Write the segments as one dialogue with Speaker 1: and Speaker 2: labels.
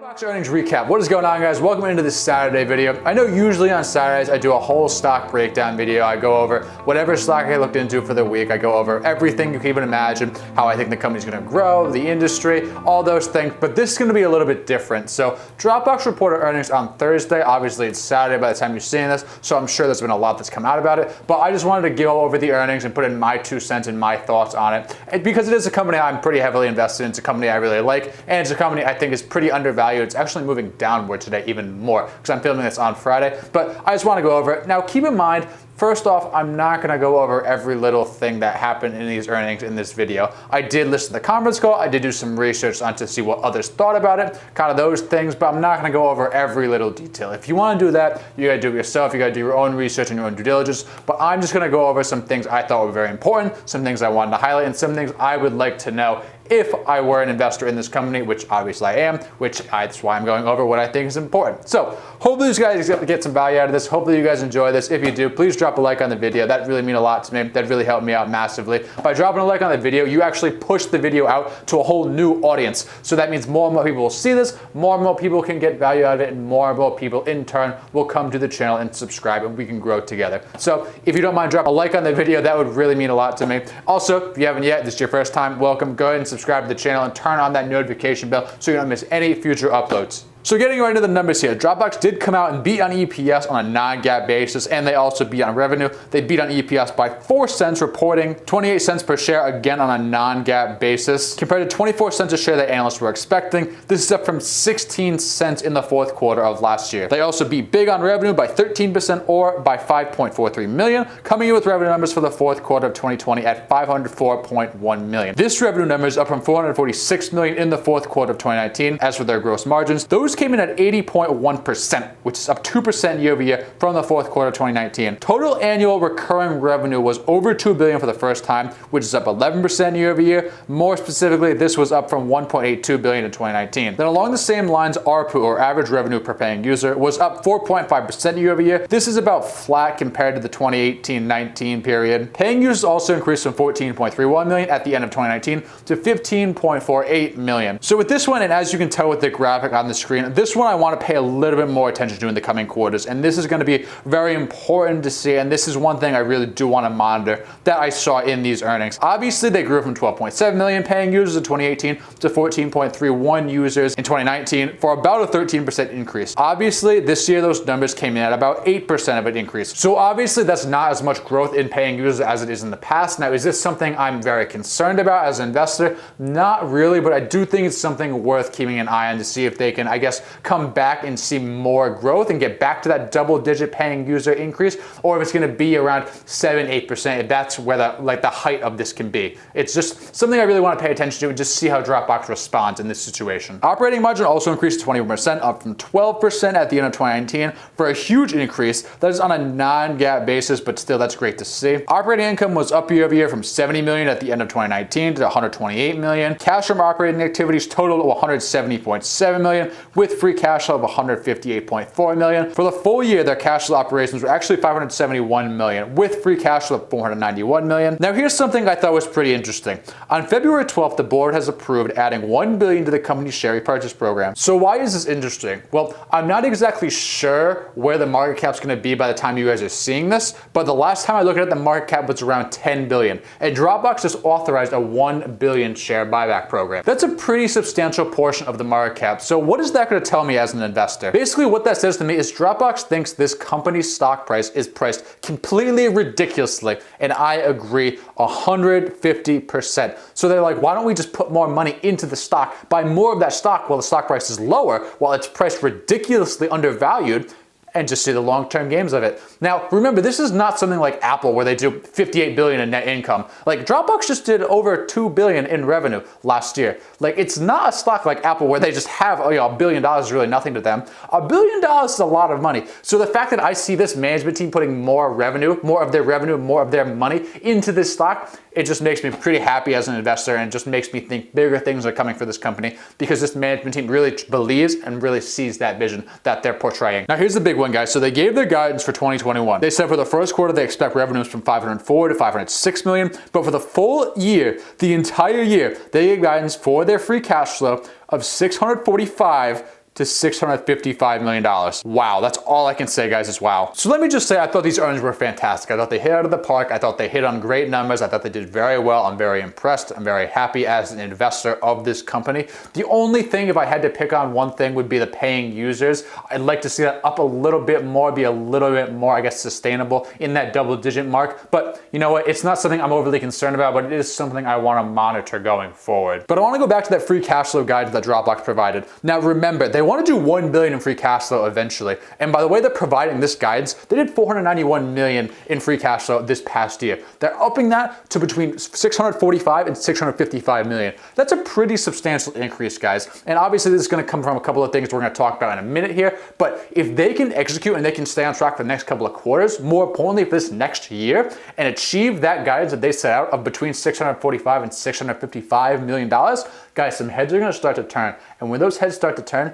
Speaker 1: Dropbox Earnings Recap. What is going on, guys? Welcome into this Saturday video. I know usually on Saturdays I do a whole stock breakdown video. I go over whatever stock I looked into for the week. I go over everything you can even imagine, how I think the company's going to grow, the industry, all those things. But this is going to be a little bit different. So Dropbox reported earnings on Thursday. Obviously it's Saturday by the time you're seeing this, so I'm sure there's been a lot that's come out about it. But I just wanted to go over the earnings and put in my 2 cents and my thoughts on it. And because it is a company I'm pretty heavily invested in, it's a company I really like, and it's a company I think is pretty undervalued. It's actually moving downward today even more because I'm filming this on Friday, but I just want to go over it. Now keep in mind, first off, I'm not going to go over every little thing that happened in these earnings in this video. I did listen to the conference call. I did do some research on to see what others thought about it, kind of those things, but I'm not going to go over every little detail. If you want to do that, you got to do it yourself. You got to do your own research and your own due diligence, but I'm just going to go over some things I thought were very important, some things I wanted to highlight, and some things I would like to know if I were an investor in this company, which obviously I am, that's why I'm going over what I think is important. So hopefully you guys get some value out of this. Hopefully you guys enjoy this. If you do, please drop a like on the video. That really means a lot to me. That really helped me out massively. By dropping a like on the video, you actually push the video out to a whole new audience. So that means more and more people will see this, more and more people can get value out of it, and more people in turn will come to the channel and subscribe, and we can grow together. So if you don't mind, drop a like on the video. That would really mean a lot to me. Also, if you haven't yet, this is your first time, welcome. Go ahead and subscribe to the channel and turn on that notification bell so you don't miss any future uploads. So getting right into the numbers here, Dropbox did come out and beat on EPS on a non-GAAP basis, and they also beat on revenue. They beat on EPS by 4 cents, reporting 28 cents per share, again on a non-GAAP basis, compared to 24 cents a share that analysts were expecting. This is up from 16 cents in the fourth quarter of last year. They also beat big on revenue by 13% or by 5.43 million, coming in with revenue numbers for the fourth quarter of 2020 at 504.1 million. This revenue number is up from 446 million in the fourth quarter of 2019. As for their gross margins, those came in at 80.1%, which is up 2% year over year from the fourth quarter of 2019. Total annual recurring revenue was over $2 billion for the first time, which is up 11% year over year. More specifically, this was up from $1.82 billion in 2019. Then along the same lines, ARPU, or average revenue per paying user, was up 4.5% year over year. This is about flat compared to the 2018-19 period. Paying users also increased from 14.31 million at the end of 2019 to 15.48 million. So with this one, and as you can tell with the graphic on the screen, this one I want to pay a little bit more attention to in the coming quarters, and this is going to be very important to see, and this is one thing I really do want to monitor that I saw in these earnings. Obviously, they grew from 12.7 million paying users in 2018 to 14.31 users in 2019 for about a 13% increase. Obviously, this year those numbers came in at about 8% of an increase. So obviously, that's not as much growth in paying users as it is in the past. Now, is this something I'm very concerned about as an investor? Not really, but I do think it's something worth keeping an eye on to see if they can, I guess, come back and see more growth and get back to that double-digit paying user increase, or if it's going to be around 7-8%, if that's where the height of this can be. It's just something I really want to pay attention to and just see how Dropbox responds in this situation. Operating margin also increased to 21%, up from 12% at the end of 2019, for a huge increase. That is on a non-GAAP basis, but still, that's great to see. Operating income was up year over year from 70 million at the end of 2019 to 128 million. Cash from operating activities totaled 170.7 million, with free cash flow of 158.4 million. For the full year, their cash flow operations were actually 571 million, with free cash flow of 491 million. Now, here's something I thought was pretty interesting. On February 12th, the board has approved adding $1 billion to the company's share repurchase program. So why is this interesting? Well, I'm not exactly sure where the market cap's going to be by the time you guys are seeing this, but the last time I looked at it, the market cap was around 10 billion, and Dropbox just authorized a 1 billion share buyback program. That's a pretty substantial portion of the market cap. So what is that going to tell me as an investor? Basically, what that says to me is Dropbox thinks this company's stock price is priced completely ridiculously, and I agree 150%. So they're like, why don't we just put more money into the stock, buy more of that stock while the stock price is lower, while it's priced ridiculously undervalued, and just see the long-term games of it. Now, remember, this is not something like Apple where they do 58 billion in net income. Like, Dropbox just did over 2 billion in revenue last year. Like, it's not a stock like Apple where they just have, $1 billion is really nothing to them. $1 billion is a lot of money. So the fact that I see this management team putting more of their money into this stock, it just makes me pretty happy as an investor, and just makes me think bigger things are coming for this company, because this management team really believes and really sees that vision that they're portraying. Now, here's the big one, guys. So they gave their guidance for 2021. They said for the first quarter, they expect revenues from 504 to 506 million, but for the full year, the entire year, they gave guidance for their free cash flow of 645 to $655 million. Wow, that's all I can say, guys, is wow. So let me just say, I thought these earnings were fantastic. I thought they hit out of the park. I thought they hit on great numbers. I thought they did very well. I'm very impressed. I'm very happy as an investor of this company. The only thing, if I had to pick on one thing, would be the paying users. I'd like to see that up a little bit more, be a little bit more, I guess, sustainable in that double-digit mark. But you know what? It's not something I'm overly concerned about, but it is something I want to monitor going forward. But I want to go back to that free cash flow guide that Dropbox provided. Now remember, they want to do $1 billion in free cash flow eventually. And by the way they're providing this guidance, they did $491 million in free cash flow this past year. They're upping that to between $645 and $655 million. That's a pretty substantial increase, guys. And obviously this is going to come from a couple of things we're going to talk about in a minute here. But if they can execute and they can stay on track for the next couple of quarters, more importantly for this next year, and achieve that guidance that they set out of between $645 and $655 million, guys, some heads are going to start to turn. And when those heads start to turn,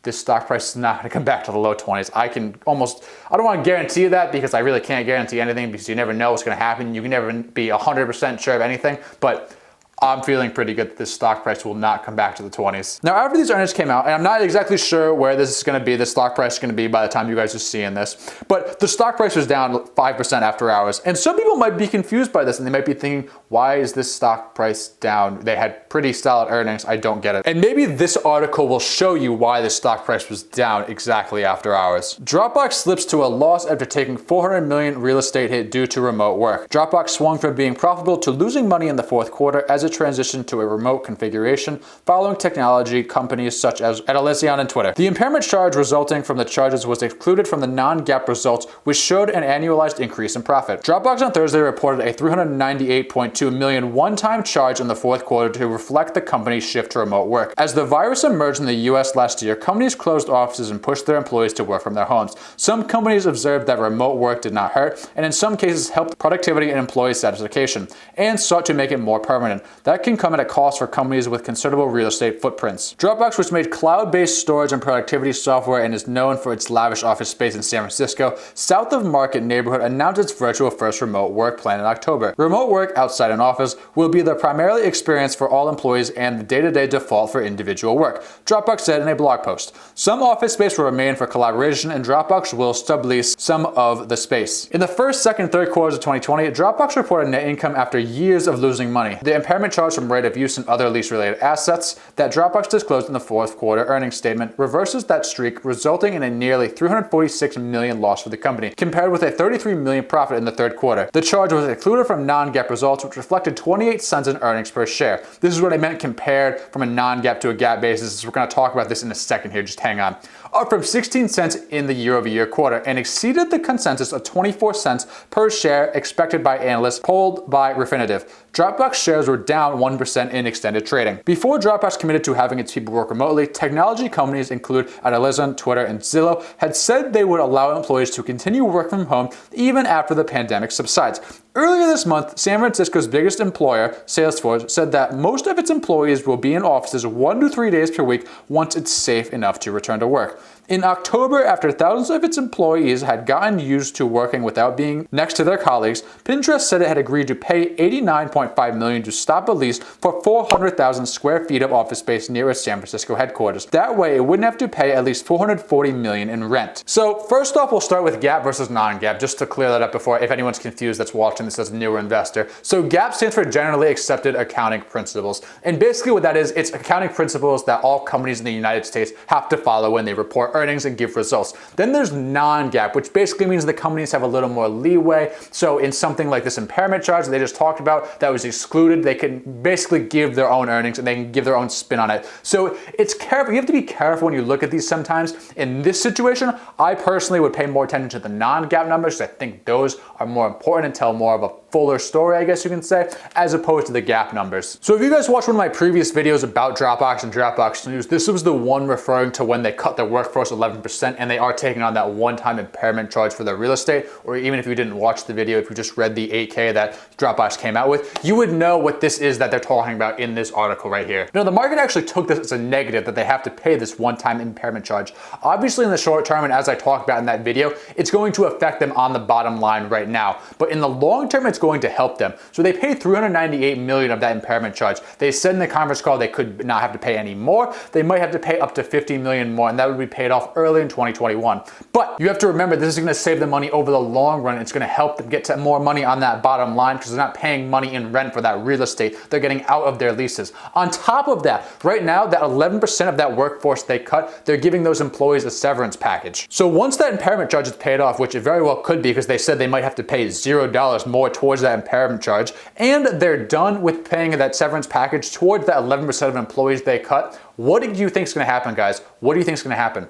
Speaker 1: this stock price is not going to come back to the low 20s. I don't want to guarantee that, because I really can't guarantee anything, because you never know what's going to happen. You can never be 100% sure of anything, but I'm feeling pretty good that this stock price will not come back to the 20s. Now, after these earnings came out, and I'm not exactly sure where this is going to be, the stock price is going to be by the time you guys are seeing this, but the stock price was down 5% after hours. And some people might be confused by this, and they might be thinking, why is this stock price down? They had pretty solid earnings. I don't get it. And maybe this article will show you why the stock price was down exactly after hours. Dropbox slips to a loss after taking $400 million real estate hit due to remote work. Dropbox swung from being profitable to losing money in the fourth quarter as it transitioned to a remote configuration following technology companies such as Atlassian and Twitter. The impairment charge resulting from the charges was excluded from the non-GAAP results, which showed an annualized increase in profit. Dropbox on Thursday reported a $398.2 million one-time charge in the fourth quarter to reflect the company's shift to remote work. As the virus emerged in the US last year, companies closed offices and pushed their employees to work from their homes. Some companies observed that remote work did not hurt, and in some cases helped productivity and employee satisfaction, and sought to make it more permanent. That can come at a cost for companies with considerable real estate footprints. Dropbox, which made cloud-based storage and productivity software and is known for its lavish office space in San Francisco, south of Market neighborhood, announced its virtual first remote work plan in October. Remote work outside an office will be the primary experience for all employees and the day-to-day default for individual work, Dropbox said in a blog post. Some office space will remain for collaboration, and Dropbox will sublease some of the space. In the first, second, and third quarters of 2020, Dropbox reported net income after years of losing money. The impairment charge from right of use and other lease-related assets that Dropbox disclosed in the fourth quarter earnings statement reverses that streak, resulting in a nearly $346 million loss for the company, compared with a $33 million profit in the third quarter. The charge was excluded from non-GAAP results, which reflected 28 cents in earnings per share. This is what I meant compared from a non-GAAP to a GAAP basis. We're going to talk about this in a second here, just hang on. Up from 16 cents in the year-over-year quarter, and exceeded the consensus of 24 cents per share expected by analysts polled by Refinitiv. Dropbox shares were down 1% in extended trading. Before Dropbox committed to having its people work remotely, technology companies include Atlassian, Twitter, and Zillow had said they would allow employees to continue work from home even after the pandemic subsides. Earlier this month, San Francisco's biggest employer, Salesforce, said that most of its employees will be in offices 1 to 3 days per week once it's safe enough to return to work. In October, after thousands of its employees had gotten used to working without being next to their colleagues, Pinterest said it had agreed to pay $89.5 million to stop a lease for 400,000 square feet of office space near its San Francisco headquarters. That way, it wouldn't have to pay at least $440 million in rent. So first off, we'll start with GAAP versus non-GAAP, just to clear that up before, if anyone's confused that's watching this as a newer investor. So GAAP stands for Generally Accepted Accounting Principles. And basically what that is, it's accounting principles that all companies in the United States have to follow when they report earnings and give results. Then there's non-GAAP, which basically means the companies have a little more leeway. So in something like this impairment charge that they just talked about that was excluded, they can basically give their own earnings and they can give their own spin on it. So it's careful. You have to be careful when you look at these sometimes. In this situation, I personally would pay more attention to the non-GAAP numbers. I think those are more important and tell more of a fuller story, I guess you can say, as opposed to the GAAP numbers. So if you guys watched one of my previous videos about Dropbox and Dropbox News, this was the one referring to when they cut their workforce 11% and they are taking on that one-time impairment charge for their real estate. Or even if you didn't watch the video, if you just read the 8K that Dropbox came out with, you would know what this is that they're talking about in this article right here. Now, the market actually took this as a negative that they have to pay this one-time impairment charge. Obviously in the short term, and as I talked about in that video, it's going to affect them on the bottom line right now. But in the long term, it's going to help them. So they paid $398 million of that impairment charge. They said in the conference call they could not have to pay any more. They might have to pay up to $50 million more, and that would be paid off early in 2021. But you have to remember, this is going to save them money over the long run. It's going to help them get to more money on that bottom line because they're not paying money in rent for that real estate. They're getting out of their leases. On top of that, right now, that 11% of that workforce they cut, they're giving those employees a severance package. So once that impairment charge is paid off, which it very well could be because they said they might have to pay $0 more towards that impairment charge, and they're done with paying that severance package towards that 11% of employees they cut, what do you think is going to happen, guys? What do you think is going to happen?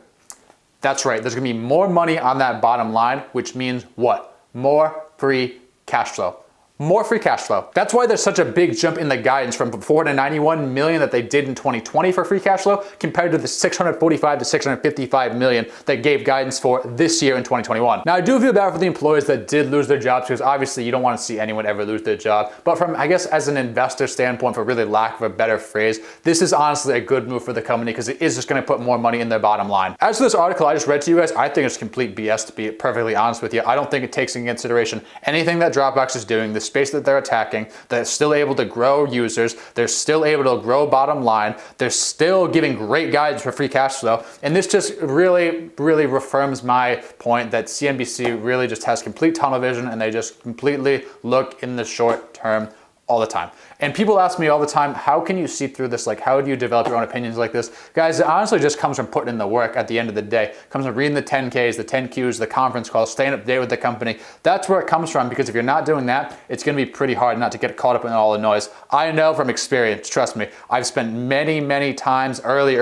Speaker 1: That's right, there's going to be more money on that bottom line, which means what? More free cash flow. More free cash flow. That's why there's such a big jump in the guidance from $491 million that they did in 2020 for free cash flow compared to the $645 to $655 million they gave guidance for this year in 2021. Now, I do feel bad for the employees that did lose their jobs because obviously you don't want to see anyone ever lose their job. But from, I guess, as an investor standpoint, for really lack of a better phrase, this is honestly a good move for the company because it is just going to put more money in their bottom line. As for this article I just read to you guys, I think it's complete BS, to be perfectly honest with you. I don't think it takes into consideration anything that Dropbox is doing, the space that they're attacking. They're still able to grow users. They're still able to grow bottom line. They're still giving great guidance for free cash flow. And this just really reaffirms my point that CNBC really just has complete tunnel vision and they just completely look in the short term all the time. And people ask me all the time, how can you see through this? Like, how do you develop your own opinions like this? Guys, it honestly just comes from putting in the work at the end of the day. It comes from reading the 10Ks, the 10Qs, the conference calls, staying up to date with the company. That's where it comes from, because if you're not doing that, it's going to be pretty hard not to get caught up in all the noise. I know from experience, trust me, I've spent many times early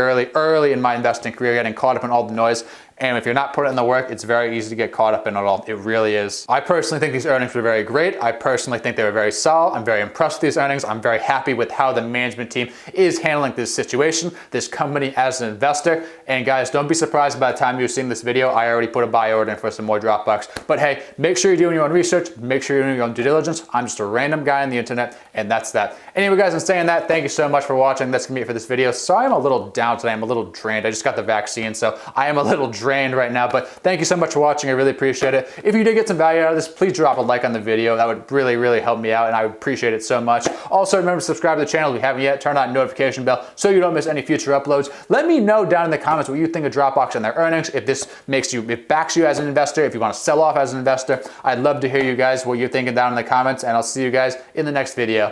Speaker 1: in my investing career getting caught up in all the noise. And if you're not putting in the work, it's very easy to get caught up in it all. It really is. I personally think these earnings were very great. I personally think they were very solid. I'm very impressed with these earnings. I'm very happy with how the management team is handling this situation, this company as an investor. And guys, don't be surprised by the time you're seeing this video, I already put a buy order in for some more Dropbox. But hey, make sure you're doing your own research. Make sure you're doing your own due diligence. I'm just a random guy on the internet, and that's that. Anyway, guys, in saying that, thank you so much for watching. That's gonna be it for this video. Sorry I'm a little down today. I'm a little drained. I just got the vaccine, so I am a little drained right now. But thank you so much for watching. I really appreciate it. If you did get some value out of this, please drop a like on the video. That would really help me out, and I would appreciate it so much. Also, remember to subscribe to the channel if you haven't yet. Turn on the notification bell so you don't miss any future uploads. Let me know down in the comments what you think of Dropbox and their earnings. If this makes you, it backs you as an investor, if you want to sell off as an investor, I'd love to hear you guys what you're thinking down in the comments, and I'll see you guys in the next video.